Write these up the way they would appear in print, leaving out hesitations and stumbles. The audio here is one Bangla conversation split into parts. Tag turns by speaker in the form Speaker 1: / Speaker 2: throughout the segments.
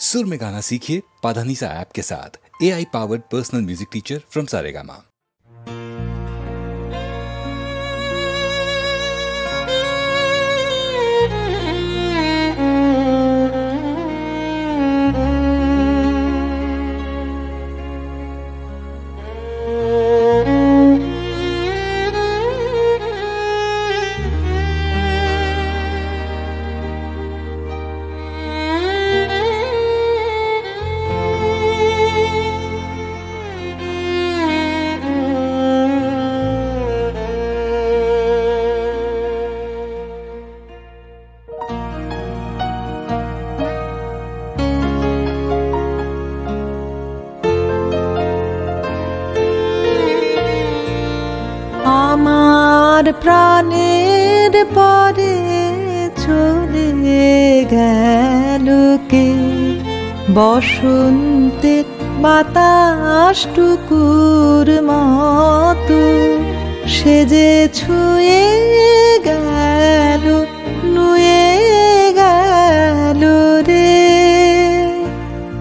Speaker 1: सुर में गाना सीखिए पाधानीसा ऐप के साथ। AI powered personal music teacher from Saregama.
Speaker 2: আমার প্রাণের পরে চলে গেল কে, বসন্তের বাতাসটুকুর মতো সে যে ছুঁয়ে গেল, নুয়ে গেল রে।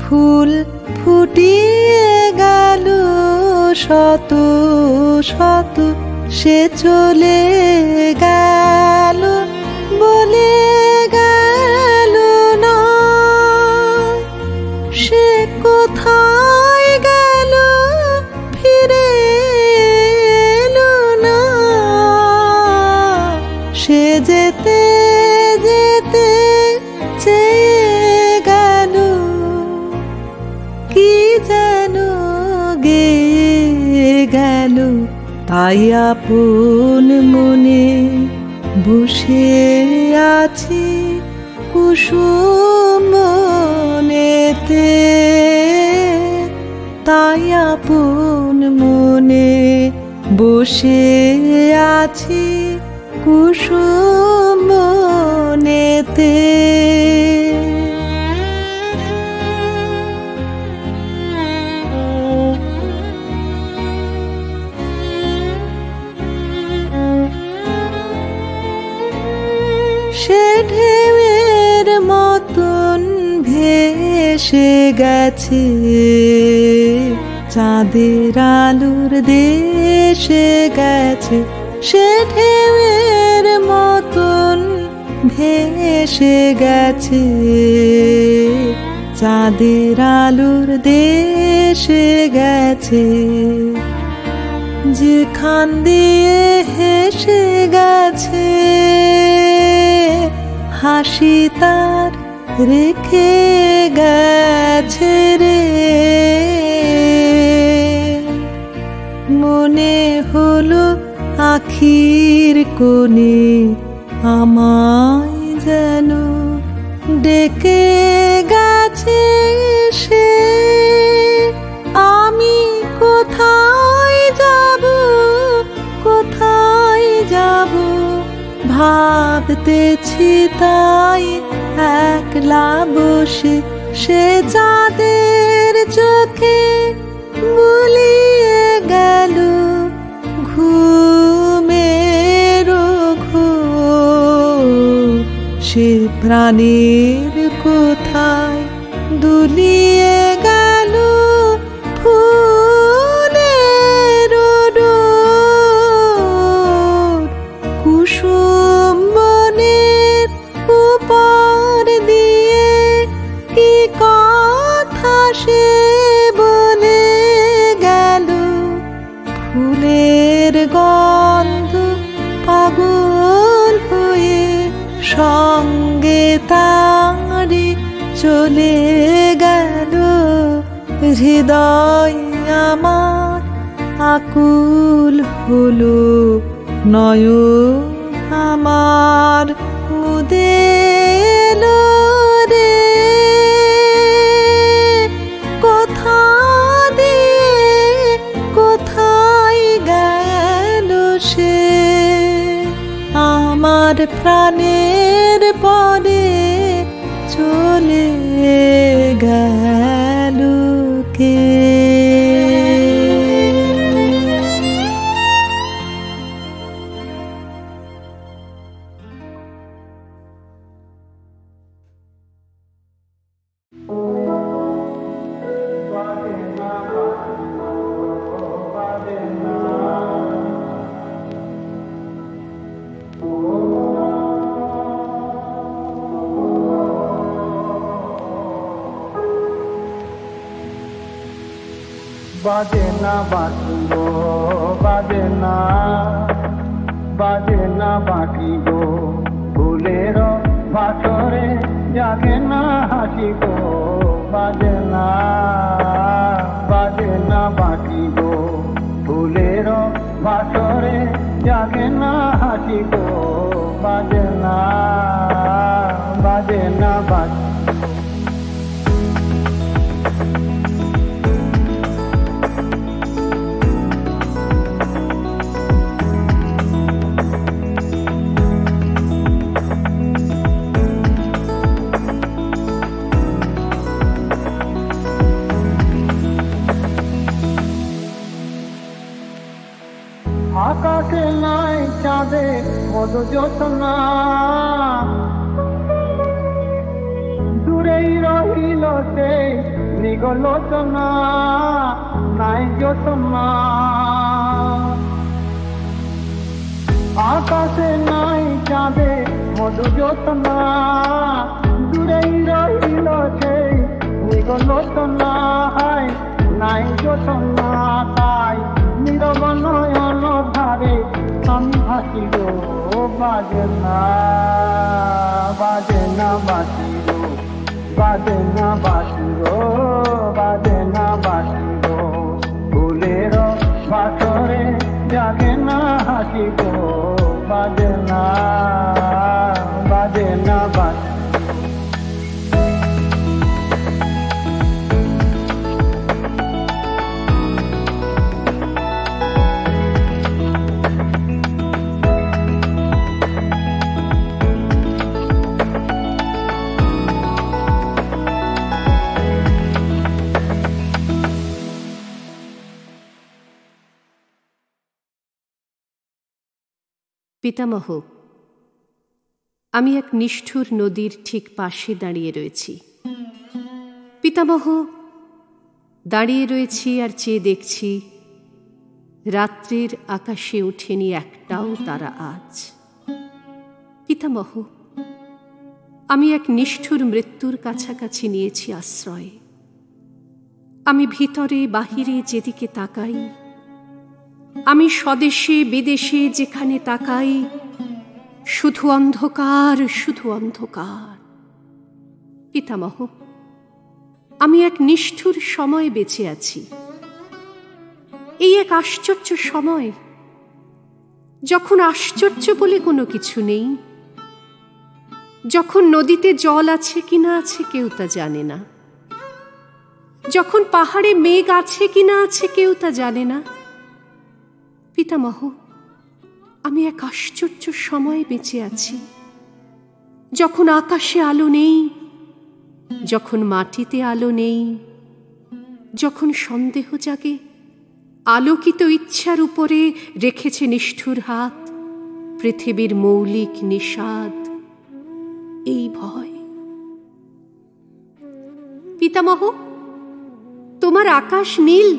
Speaker 2: ফুল ফুটিয়ে গেল শত শত, সে চলে গেল বলে গেল না। সে কোথায় গেল ফিরে এলো না। সে যেতে যেতে চেয়ে গেল কি যেন গেয়ে গেল। তাই আপন মনে বসে আছি কুসুম বনেতে। তাই আপন মনে বসে আছি কুসুম বনেতে। সে ঢেউয়ের মতন ভেসে গেছে চাঁদের আলোর দেশে গেছে। সে ঢেউয়ের মতন ভেসে গেছে চাঁদের আলোর দেশে গেছে। যেখান দিয়ে হেসে গেছে হাসি তার রেখে গেছে রে। মনে হলো আখির কোণে আমায় যেন ডেকে গেছে সে। আমি কোথায় যাব, কোথায় যাব ভাবতেছি তাই একলা বসে। সে চাঁদের চোখে বুলিয়ে গেল ঘুমের ঘোর। সে প্রাণের কোথায় দুলিয়ে গেল ফুলের ডোর। কুসুম বনের উপর দিয়ে কি কথা সে বলে গেল। ফুলের গন্ধ পাগল হয়ে সঙ্গে তাঁরি চলে গেল। হৃদয় আমার আকুল হলো, নয়ন আমার মুদে এলো রে। কোথা দিয়ে কোথায় গেল সে, আমার প্রাণের পরে চলে গেল কে।
Speaker 3: বাজে না বাঁশি গো বাজে না বাঁশি গো ফুলের বাসরে জাগে না হাসি গো বাজে না বাঁশি গো ফুলের বাসরে জাগে না হাসি গো বাজে না বাঁশি আকাশে নাই চাঁদে মধু জ্যোৎস্না দূরেই রহিল সেই মৃগলোচনা নাই জ্যোৎস্না আকাশে নাই চাঁদে মধু জ্যোৎস্না দূরেই রহিল সেই মৃগলোচনা নাই জ্যোৎস্না তাই নীরব নয়ন ধারে আমি হাসি গো বাজে না বাঁশি গো বাজে না বাঁশি গো ফুলের বাসরে জাগে না হাসি গো বাজে না বাঁশি
Speaker 4: পিতামহ, আমি এক নিষ্ঠুর নদীর ঠিক পাশে দাঁড়িয়ে রয়েছি। পিতামহ, দাঁড়িয়ে রয়েছি আর চেয়ে দেখছি রাত্রির আকাশে ওঠেনি একটাও তারা আজ। পিতামহ, আমি এক নিষ্ঠুর মৃত্যুর কাছাকাছি নিয়েছি আশ্রয়। আমি ভিতরে বাহিরে যেদিকে তাকাই, আমি স্বদেশে বিদেশে যেখানে তাকাই, শুধু অন্ধকার শুধু অন্ধকার। পিতামহ, আমি এক নিষ্ঠুর সময় বেঁচে আছি। এই এক আশ্চর্য সময়, যখন আশ্চর্য বলে কোনো কিছু নেই, যখন নদীতে জল আছে কিনা আছে কেউ তা জানে না, যখন পাহাড়ে মেঘ আছে কিনা আছে কেউ তা জানে না। পিতামহ, আমি এক আশ্চর্য সময় বেঁচে আছি, যখন আকাশে আলো নেই, যখন মাটিতে আলো নেই, যখন সন্দেহ জাগে আলোকিত ইচ্ছার উপরে রেখেছে নিষ্ঠুর হাত পৃথিবীর মৌলিক নিষাদ, এই ভয়। পিতামহ, তোমার আকাশ নীল,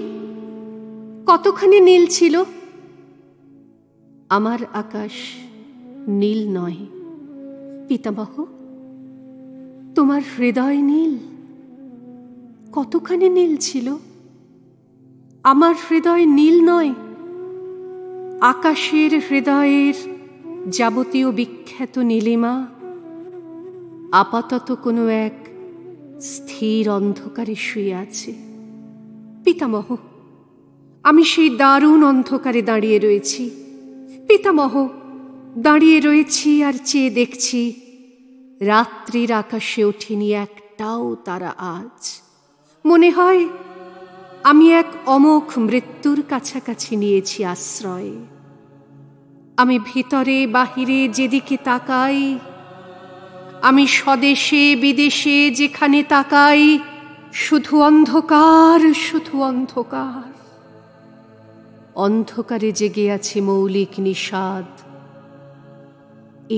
Speaker 4: কতখানি নীল ছিল? আমার আকাশ নীল নয়। পিতামহ, তোমার হৃদয় নীল, কতখানি নীল ছিল? আমার হৃদয় নীল নয়। আকাশের হৃদয়ের যাবতীয় বিখ্যাত নীলিমা আপাতত কোনো এক স্থির অন্ধকারে শুয়ে আছে। পিতামহ, আমি সেই দারুণ অন্ধকারে দাঁড়িয়ে রয়েছি। পিতামহ, দাঁড়িয়ে রয়েছি আর চেয়ে দেখছি রাত্রির আকাশে ওঠেনি একটাও তারা আজ। মনে হয় আমি এক অমোঘ মৃত্যুর কাছাকাছি নিয়েছি আশ্রয়। আমি ভিতরে বাহিরে যেদিকে তাকাই, আমি স্বদেশে বিদেশে যেখানে তাকাই, শুধু অন্ধকার শুধু অন্ধকার। অন্ধকারে জেগে আছে মৌলিক নিষাদ,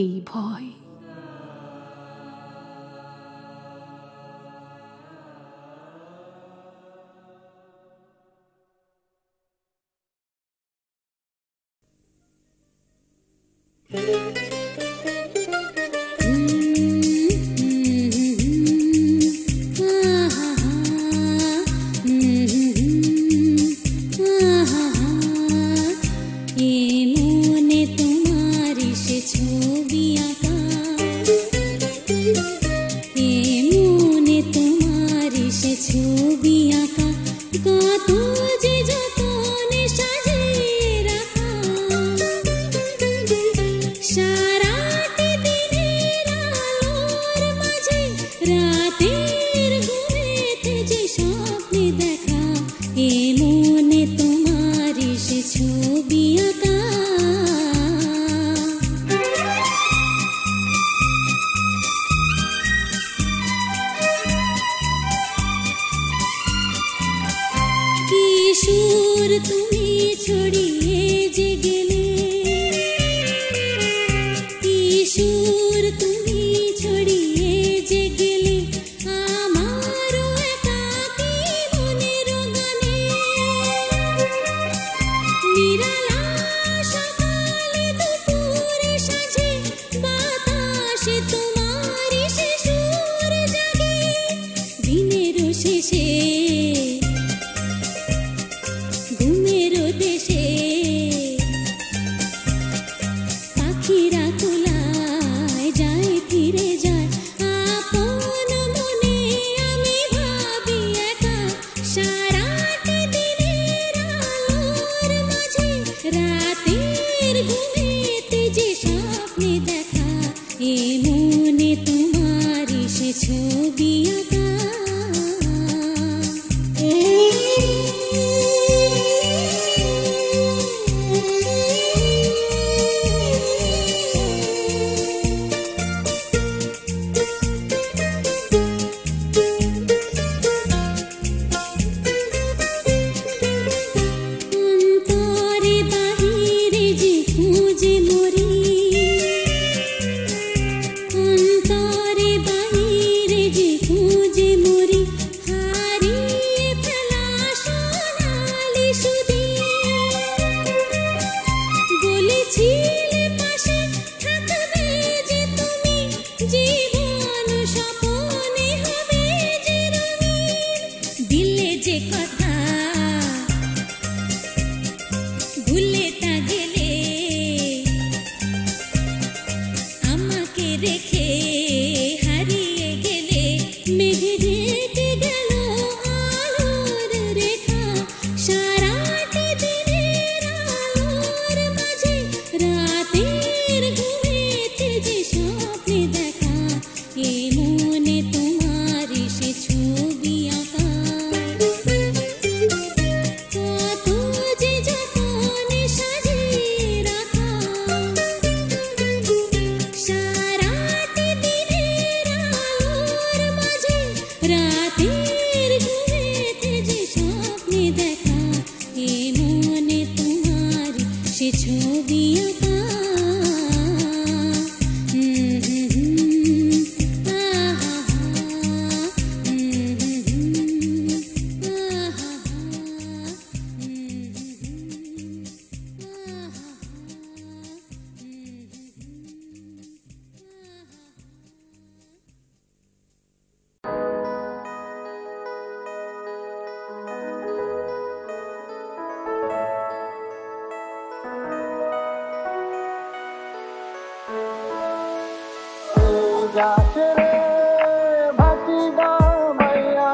Speaker 4: এই ভয়।
Speaker 5: সুর তুমি ছড়িয়ে যে গেলে, কি সুর তুমি ছড়িয়ে যে গেলে আমারও একাকী মনের গানে। নিরালা সকালে দুপুরে সাঁঝে বাতাসে তোমারই সে সুর জাগে। দিনের শেষে ঘুমের দেশে পাখিরা কোলায় যায় ফিরে যায় আপন মনে। আমি ভাবি একা সারাটি দিনের আলোর মাঝে, রাতের ঘুমেতে যে স্বপ্নে দেখা এ মনে তোমারই সে ছবি আঁকা। অন্তরে বাহিরে যে খুঁজে মরি, অন্তরে বাহিরে যে খুঁজে মরি, হারিয়ে ফেলা সোনালি সুধি। বলেছিলে পাশে থাকবে যে তুমি, জীবন স্বপনে হবে যে রঙিন। দিলে যে কথা ভুলে তা গেলে, আমাকে রেখে হারিয়ে গেলে। মেঘে ঢেকে গেল আলোর রেখা, সারাটি দিনের আলোর মাঝে, রাতের ঘুমেতে যে স্বপ্নে দেখা এ মনে তোমারই সে ছবি আঁকা। কত যে যতনে সাজিয়ে রাখা, সারাটি দিনের আলোর মাঝে, রাতের ঘুমেতে যে স্বপ্নে দেখা এ মনে তোমারই সে ছবি আঁকা।
Speaker 3: যাচ্ছে রে ভাতিজা ভাইয়া,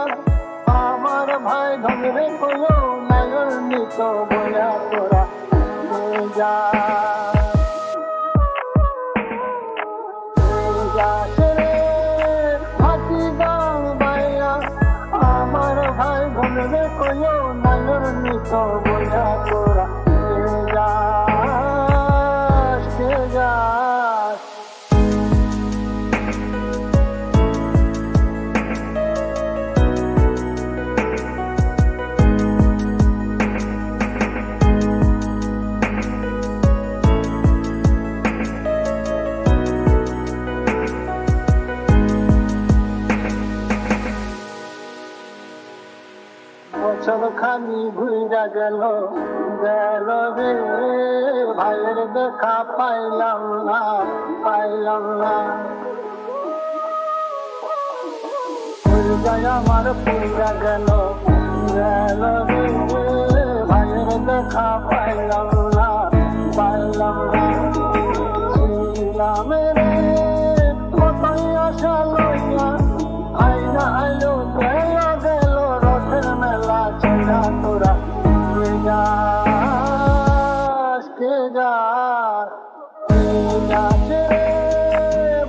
Speaker 3: আমার ভাই ধরে কইও নাগর নিত বয়া তোরা যা। যাচ্ছে রে ভাতিজা ভাইয়া, আমার ভাই ধরে কইও নাগর নিত বয়া তোরা যা যা। বছর খানি ঘুরা গেল গেল রে, ভাইয়ের দেখা পাইলাম না পাইলাম না। যায় আমার পুরা গেল গেল রে, ভাইয়ের দেখা পাইলাম না পাইলাম না। ছিলাম রে কতই আশা লইয়া, আইনা আইলো গেল গেল রথের মেলা ছেড়া তোরা যাস কে যাস রে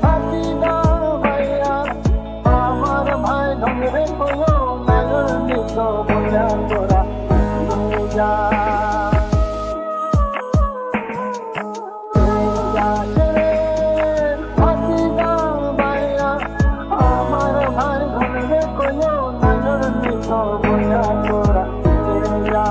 Speaker 3: ভাতিজা ভাইয়া, আমার ভাই ধরে কইও নাগর নিত বয়া তোরা যাস রে ভাতিজা ভাইয়া, আমার ভাই ধরে কইও নাগর নিত বয়া তোরা যা।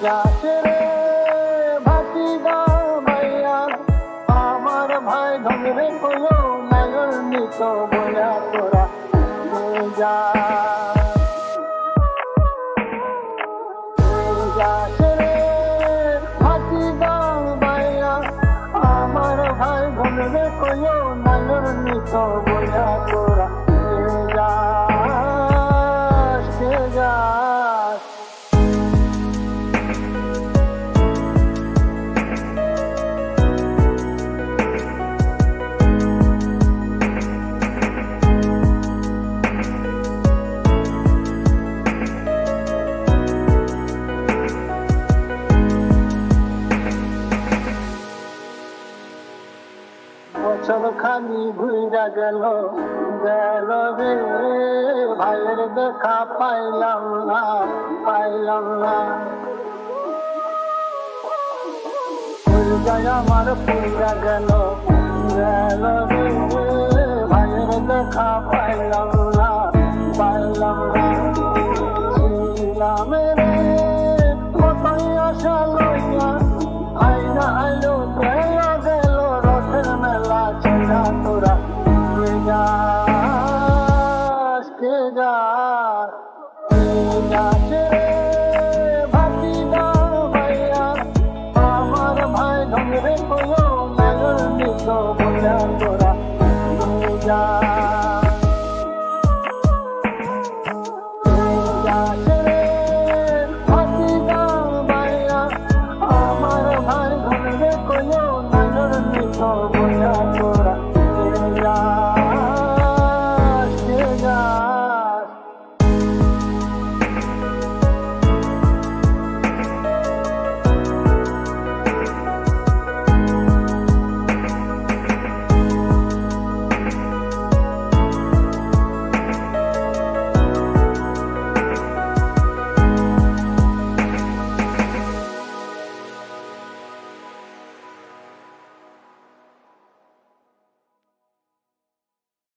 Speaker 3: যাস রে ভাতিজা ভাইয়া আমার ভাই ধরে কইও নাগর নিত বয়া তোরা যা যাস রে ভাতিজা ভাইয়া আমার ভাই ধরে কইও নাগর নিত বয়া তোরা যাস যাস বছর খানি ঘুরা গেল গেল রে ভাইয়ের দেখা পাইলাম না যায় আমার পুরা গেল গেল রে ভাইয়ের দেখা পাইলাম না ছিলাম রে কতই আশা লইয়া আইনা আইলো